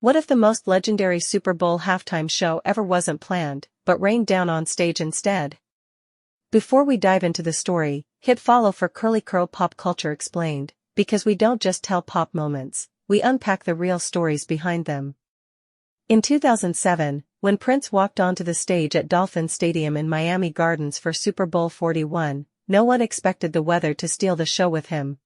What if the most legendary Super Bowl halftime show ever wasn't planned, but rained down on stage instead? Before we dive into the story, hit follow for CurlyCurl Pop Culture Explained, because we don't just tell pop moments, we unpack the real stories behind them. In 2007, when Prince walked onto the stage at Dolphin Stadium in Miami Gardens for Super Bowl 41, no one expected the weather to steal the show with him.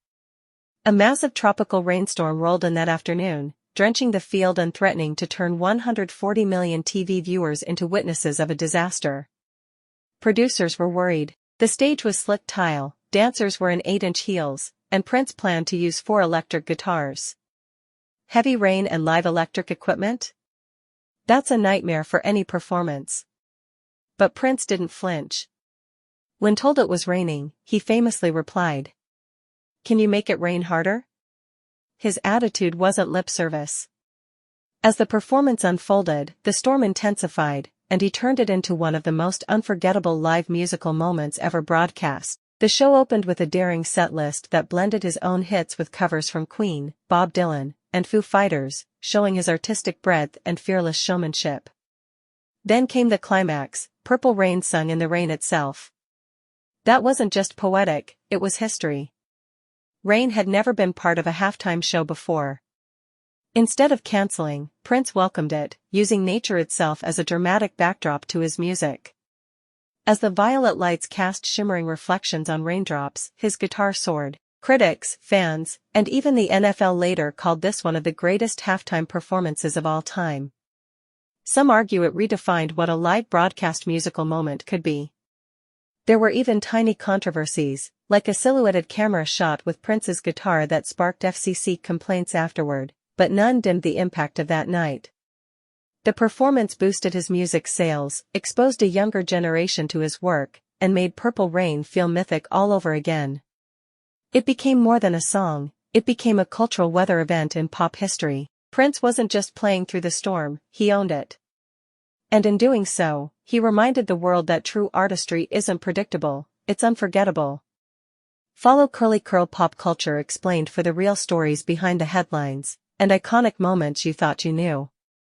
A massive tropical rainstorm rolled in that afternoon, drenching the field and threatening to turn 140 million TV viewers into witnesses of a disaster. Producers were worried. The stage was slick tile, dancers were in 8-inch heels, and Prince planned to use 4 electric guitars. Heavy rain and live electric equipment? That's a nightmare for any performance. But Prince didn't flinch. When told it was raining, he famously replied, "Can you make it rain harder?" His attitude wasn't lip service. As the performance unfolded, the storm intensified, and he turned it into one of the most unforgettable live musical moments ever broadcast. The show opened with a daring set list that blended his own hits with covers from Queen, Bob Dylan, and Foo Fighters, showing his artistic breadth and fearless showmanship. Then came the climax, Purple Rain sung in the rain itself. That wasn't just poetic, it was history. Rain had never been part of a halftime show before. Instead of canceling, Prince welcomed it, using nature itself as a dramatic backdrop to his music. As the violet lights cast shimmering reflections on raindrops, his guitar soared. Critics, fans, and even the NFL later called this one of the greatest halftime performances of all time. Some argue it redefined what a live broadcast musical moment could be. There were even tiny controversies, like a silhouetted camera shot with Prince's guitar that sparked FCC complaints afterward, but none dimmed the impact of that night. The performance boosted his music sales, exposed a younger generation to his work, and made Purple Rain feel mythic all over again. It became more than a song, it became a cultural weather event in pop history. Prince wasn't just playing through the storm, he owned it. And in doing so, he reminded the world that true artistry isn't predictable, it's unforgettable. Follow CurlyCurl Pop Culture Explained for the real stories behind the headlines and iconic moments you thought you knew.